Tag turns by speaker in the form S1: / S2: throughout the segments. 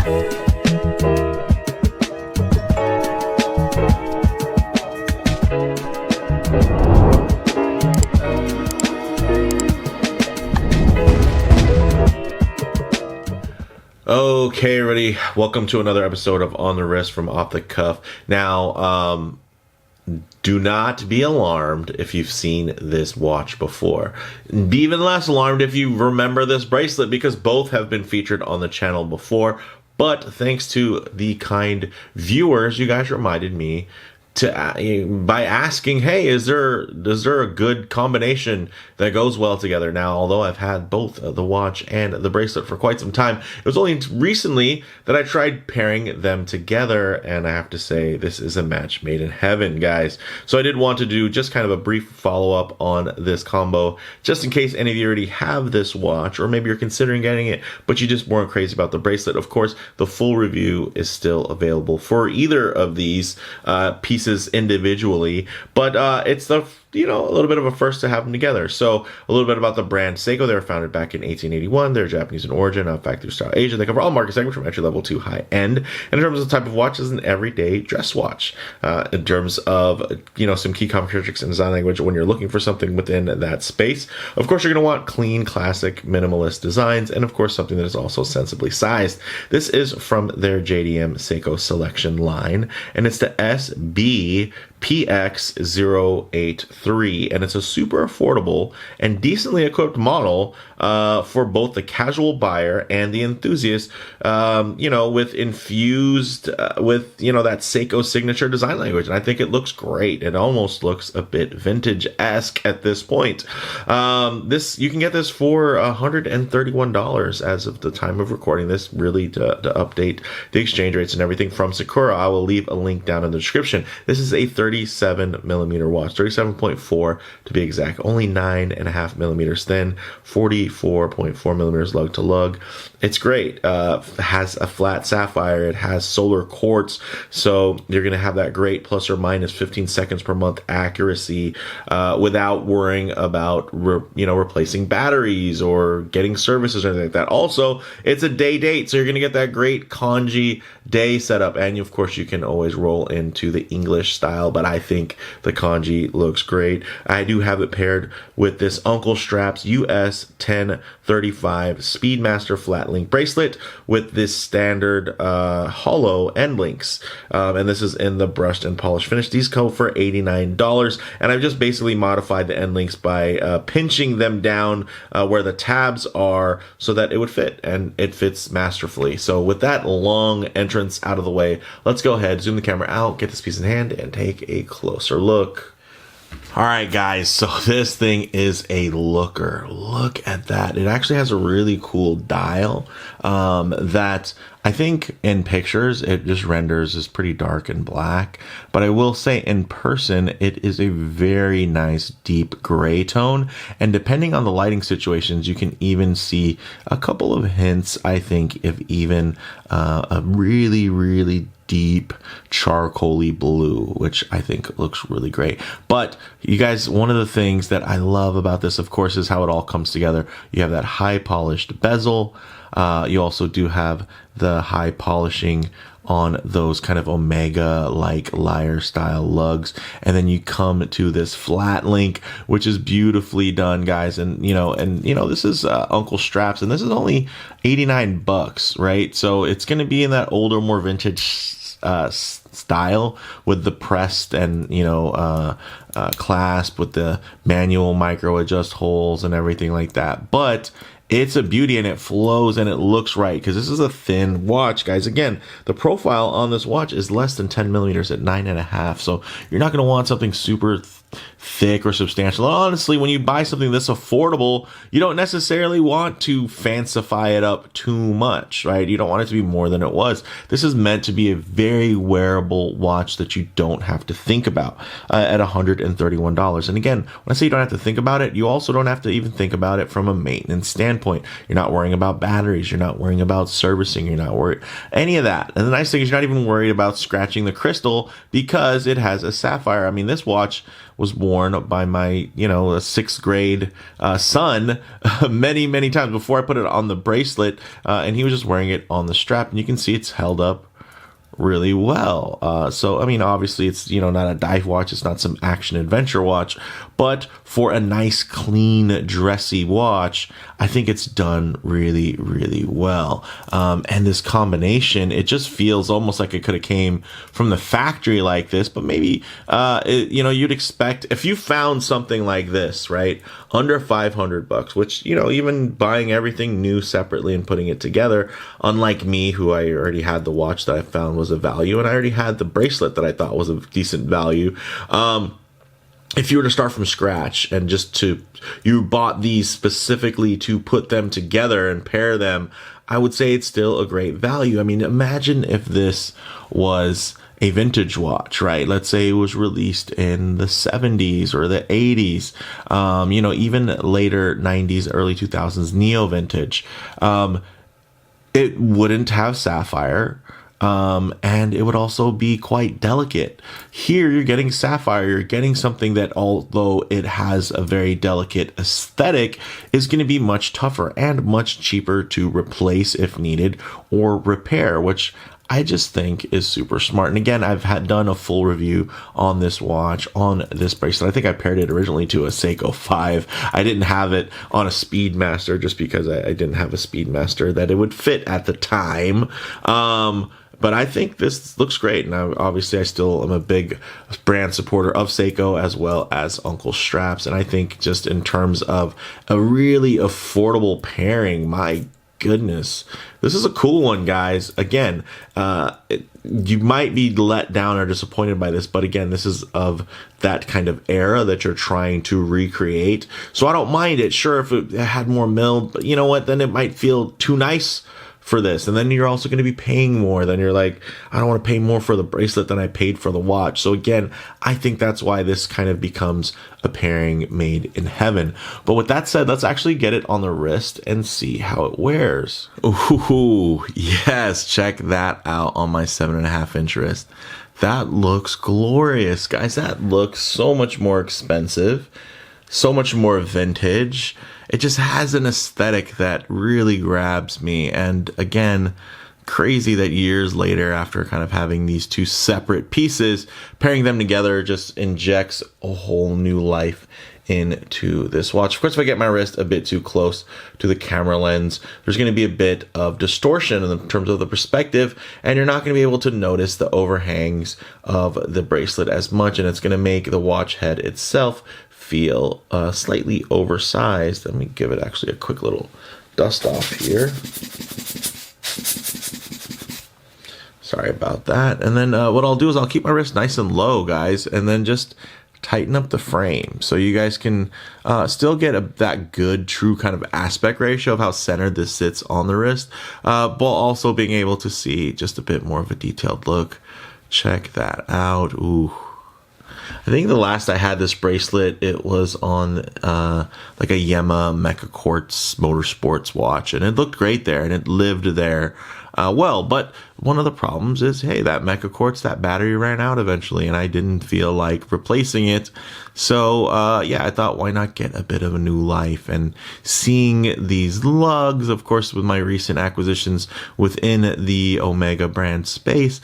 S1: Okay, everybody, welcome to another episode of On the Wrist from Off the Cuff. Now, do not be alarmed if you've seen this watch before. Be even less alarmed if you remember this bracelet, because both have been featured on the channel before. But thanks to the kind viewers, you guys reminded me by asking, hey, is there a good combination that goes well together? Now, although I've had both the watch and the bracelet for quite some time, it was only recently that I tried pairing them together, and I have to say, this is a match made in heaven, guys. So I did want to do just kind of a brief follow-up on this combo, just in case any of you already have this watch, or maybe you're considering getting it, but you just weren't crazy about the bracelet. Of course, the full review is still available for either of these pieces individually, but it's a little bit of a first to have them together. So a little bit about the brand Seiko. They were founded back in 1881. They're Japanese in origin, factory style Asia. They cover all market segments from entry level to high end. And in terms of the type of watch, is an everyday dress watch. In terms of some key characteristics in design language, when you're looking for something within that space, of course you're going to want clean, classic, minimalist designs, and of course something that is also sensibly sized. This is from their JDM Seiko selection line, and it's the SBPX083, and it's a super affordable and decently equipped model for both the casual buyer and the enthusiast, with infused with that Seiko signature design language. And I think it looks great. It almost looks a bit vintage-esque at this point. You can get this for $131 as of the time of recording this, really to update the exchange rates and everything from Sakura. I will leave a link down in the description. This is a 37 millimeter watch, 37.4 to be exact, only 9.5 millimeters thin, 44.4 millimeters lug to lug. It's great. Has a flat sapphire. It has solar quartz, so you're going to have that great plus or minus 15 seconds per month accuracy without worrying about replacing batteries or getting services or anything like that. Also, it's a day date, so you're going to get that great kanji day setup, and of course you can always roll into the English style, but I think the kanji looks great. I do have it paired with this Uncle Straps US1035 Speedmaster flat link bracelet with this standard hollow end links, and this is in the brushed and polished finish. These go for $89, and I've just basically modified the end links by pinching them down where the tabs are so that it would fit, and it fits masterfully. So with that long entrance out of the way, let's go ahead, zoom the camera out, get this piece in hand, and take a closer look. All right, guys, so this thing is a looker. Look at that. It actually has a really cool dial that I think in pictures it just renders as pretty dark and black, but I will say in person it is a very nice deep gray tone, and depending on the lighting situations you can even see a couple of hints, I think, if even a really, really deep charcoaly blue, which I think looks really great. But you guys, one of the things that I love about this, of course, is how it all comes together. You have that high polished bezel. You also do have the high polishing on those kind of Omega like lyre style lugs, and then you come to this flat link, which is beautifully done, guys. And this is Uncle Straps, and this is only $89, right? So it's going to be in that older, more vintage style with the pressed and clasp with the manual micro adjust holes and everything like that. But it's a beauty, and it flows, and it looks right, because this is a thin watch, guys. Again, the profile on this watch is less than 10 millimeters at 9.5, so you're not going to want something super thick or substantial. Honestly, when you buy something this affordable, you don't necessarily want to fancify it up too much, right? You don't want it to be more than it was. This is meant to be a very wearable watch that you don't have to think about at $131. And again, when I say you don't have to think about it, you also don't have to even think about it from a maintenance standpoint. You're not worrying about batteries. You're not worrying about servicing. You're not worried any of that. And the nice thing is you're not even worried about scratching the crystal because it has a sapphire. I mean, this watch was worn by my, sixth grade son many times before I put it on the bracelet, and he was just wearing it on the strap, and you can see it's held up really well. So, I mean, obviously it's, not a dive watch. It's not some action adventure watch, but for a nice, clean, dressy watch, I think it's done really well. And this combination, it just feels almost like it could have came from the factory like this, but maybe, you'd expect if you found something like this, right, under $500, which, even buying everything new separately and putting it together, unlike me, who I already had the watch that I found was a value, and I already had the bracelet that I thought was a decent value. If you were to start from scratch and you bought these specifically to put them together and pair them, I would say it's still a great value. I mean, imagine if this was a vintage watch, right? Let's say it was released in the 70s or the 80s, even later 90s, early 2000s, neo vintage. It wouldn't have sapphire. And it would also be quite delicate. Here, you're getting sapphire. You're getting something that, although it has a very delicate aesthetic, is going to be much tougher and much cheaper to replace if needed or repair, which I just think is super smart. And again, I've done a full review on this watch, on this bracelet. I think I paired it originally to a Seiko 5. I didn't have it on a Speedmaster just because I didn't have a Speedmaster that it would fit at the time. But I think this looks great. And obviously, I still am a big brand supporter of Seiko as well as Uncle Straps. And I think just in terms of a really affordable pairing, my goodness, this is a cool one, guys. Again, you might be let down or disappointed by this, but again, this is of that kind of era that you're trying to recreate. So I don't mind it. Sure, if it had more milled, but you know what? Then it might feel too nice for this, and then you're also going to be paying more. Then you're like, I don't want to pay more for the bracelet than I paid for the watch. So again, I think that's why this kind of becomes a pairing made in heaven. But with that said, let's actually get it on the wrist and see how it wears. Ooh, yes, check that out on my 7.5-inch wrist. That looks glorious, guys. That looks so much more expensive, so much more vintage. It just has an aesthetic that really grabs me. And again, crazy that years later, after kind of having these two separate pieces, pairing them together just injects a whole new life into this watch. Of course, if I get my wrist a bit too close to the camera lens, there's going to be a bit of distortion in terms of the perspective, and you're not going to be able to notice the overhangs of the bracelet as much, and it's going to make the watch head itself feel slightly oversized. Let me give it actually a quick little dust off here. Sorry about that. And then what I'll do is I'll keep my wrist nice and low, guys, and then just tighten up the frame so you guys can still get that good, true kind of aspect ratio of how centered this sits on the wrist, while also being able to see just a bit more of a detailed look. Check that out. Ooh. I think the last I had this bracelet, it was on like a Yema Mecha Quartz Motorsports watch, and it looked great there, and it lived there well. But one of the problems is, hey, that Mecha Quartz, that battery ran out eventually, and I didn't feel like replacing it. So yeah, I thought, why not get a bit of a new life? And seeing these lugs, of course, with my recent acquisitions within the Omega brand space,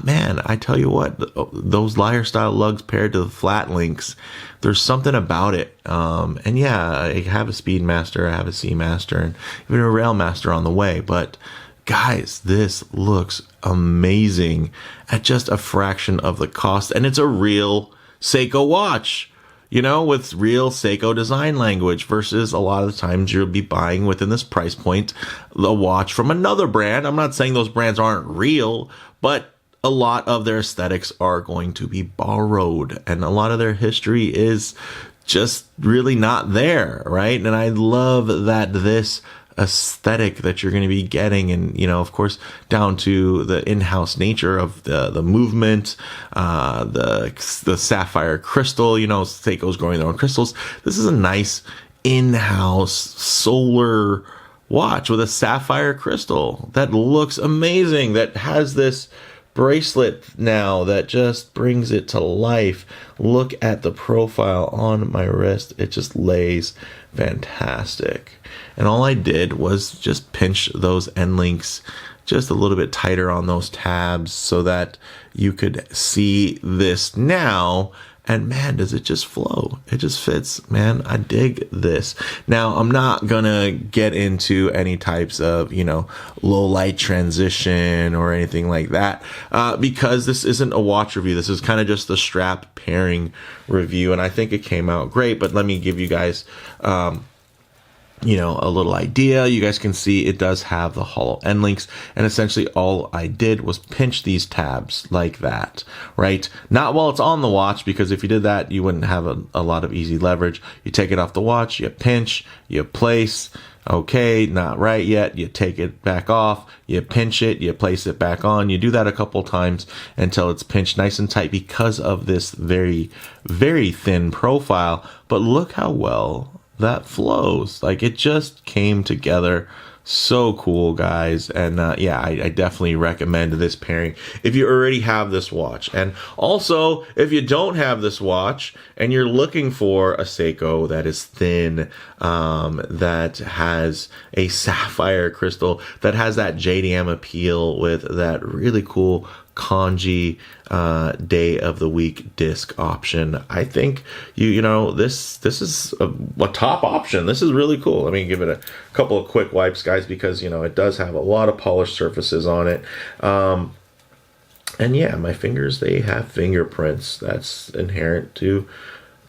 S1: man, I tell you what, those Lyre style lugs paired to the flat links, there's something about it. And yeah, I have a Speedmaster, I have a Seamaster, and even a Railmaster on the way. But guys, this looks amazing at just a fraction of the cost, and it's a real Seiko watch, you know, with real Seiko design language, versus a lot of the times you'll be buying within this price point the watch from another brand. I'm not saying those brands aren't real, but a lot of their aesthetics are going to be borrowed, and a lot of their history is just really not there, right? And I love that this aesthetic that you're going to be getting, and you know, of course, down to the in-house nature of the movement, the sapphire crystal, you know, Seiko's growing their own crystals. This is a nice in-house solar watch with a sapphire crystal that looks amazing, that has this bracelet now that just brings it to life. Look at the profile on my wrist. It just lays fantastic. And all I did was just pinch those end links just a little bit tighter on those tabs so that you could see this now. And man, does it just flow. It just fits, man. I dig this. Now, I'm not gonna get into any types of, low light transition or anything like that, because this isn't a watch review. This is kind of just the strap pairing review, and I think it came out great. But let me give you guys, a little idea. You guys can see it does have the hollow end links, and essentially all I did was pinch these tabs like that, right? Not while it's on the watch, because if you did that, you wouldn't have a lot of easy leverage. You take it off the watch, you pinch, you place, okay, not right yet, you take it back off, you pinch it, you place it back on. You do that a couple times until it's pinched nice and tight because of this very, very thin profile. But look how well that flows. Like, it just came together so cool, guys. And I definitely recommend this pairing if you already have this watch. And also, if you don't have this watch and you're looking for a Seiko that is thin, that has a sapphire crystal, that has that JDM appeal with that really cool kanji day of the week disc option, I think this is a top option. This is really cool. Let me give it a couple of quick wipes, guys, because it does have a lot of polished surfaces on it. And yeah, my fingers, they have fingerprints. That's inherent to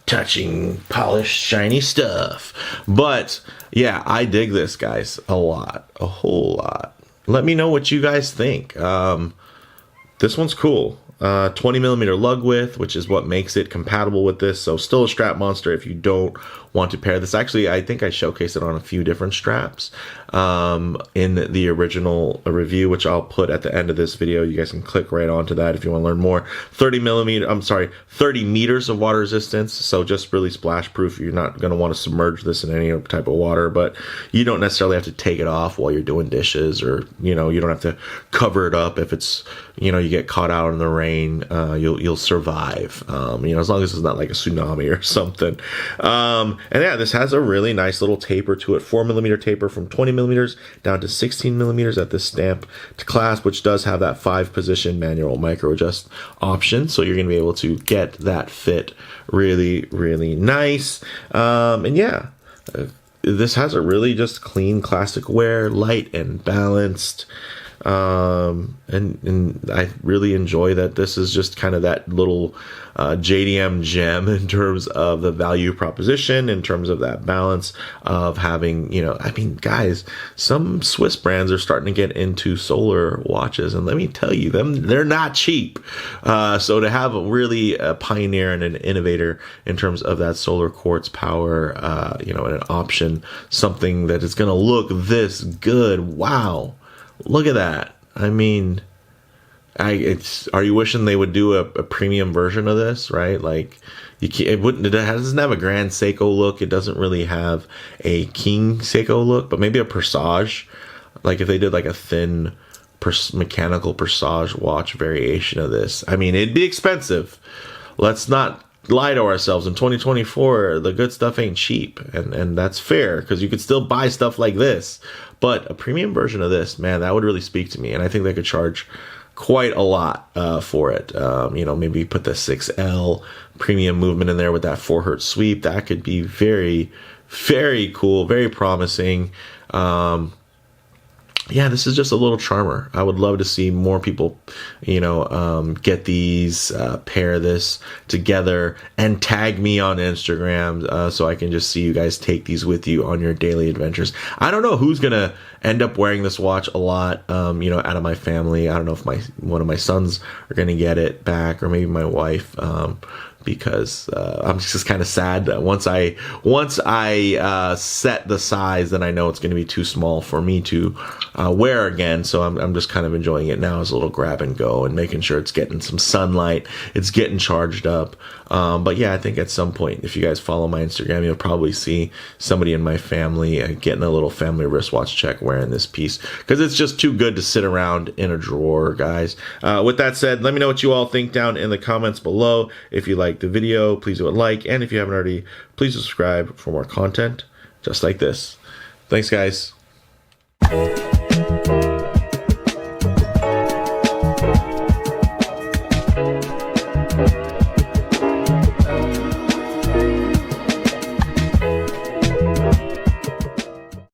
S1: touching polished shiny stuff. But yeah, I dig this, guys, a whole lot. Let me know what you guys think. This one's cool. 20 millimeter lug width, which is what makes it compatible with this. So still a strap monster if you don't want to pair this. Actually, I think I showcased it on a few different straps in the original review, which I'll put at the end of this video. You guys can click right onto that if you want to learn more. 30 meters of water resistance. So just really splash proof. You're not going to want to submerge this in any type of water, but you don't necessarily have to take it off while you're doing dishes, or, you don't have to cover it up if it's, you get caught out in the rain. You'll survive, as long as it's not like a tsunami or something. And yeah, this has a really nice little taper to it, 4 millimeter taper from 20 millimeters down to 16 millimeters at this stamp to clasp, which does have that 5-position manual micro adjust option. So you're going to be able to get that fit really, really nice. And yeah, this has a really just clean classic wear, light and balanced. And I really enjoy that this is just kind of that little JDM gem in terms of the value proposition, in terms of that balance of having, guys, some Swiss brands are starting to get into solar watches, and let me tell you, they're not cheap. So to have a pioneer and an innovator in terms of that solar quartz power, and an option, something that is going to look this good. Wow. Look at that. I mean, are you wishing they would do a premium version of this, right? Like, it doesn't have a Grand Seiko look. It doesn't really have a King Seiko look, but maybe a Persage. Like, if they did like a thin mechanical Persage watch variation of this. I mean, it'd be expensive. Let's not lie to ourselves. In 2024, the good stuff ain't cheap, and that's fair, because you could still buy stuff like this. But a premium version of this, man, that would really speak to me, and I think they could charge quite a lot for it. Maybe put the 6L premium movement in there with that 4 Hz sweep. That could be very, very cool, very promising. Yeah, this is just a little charmer. I would love to see more people, get these, pair this together, and tag me on Instagram so I can just see you guys take these with you on your daily adventures. I don't know who's gonna end up wearing this watch a lot, out of my family. I don't know if one of my sons are gonna get it back, or maybe my wife. because I'm just kind of sad that once I set the size, then I know it's going to be too small for me to wear again. So I'm just kind of enjoying it now as a little grab and go and making sure it's getting some sunlight, it's getting charged up. But yeah, I think at some point, if you guys follow my Instagram, you'll probably see somebody in my family getting a little family wristwatch check wearing this piece, because it's just too good to sit around in a drawer, guys. With that said, let me know what you all think down in the comments below. If you like the video, please do a like, and if you haven't already, please subscribe for more content just like this. Thanks, guys.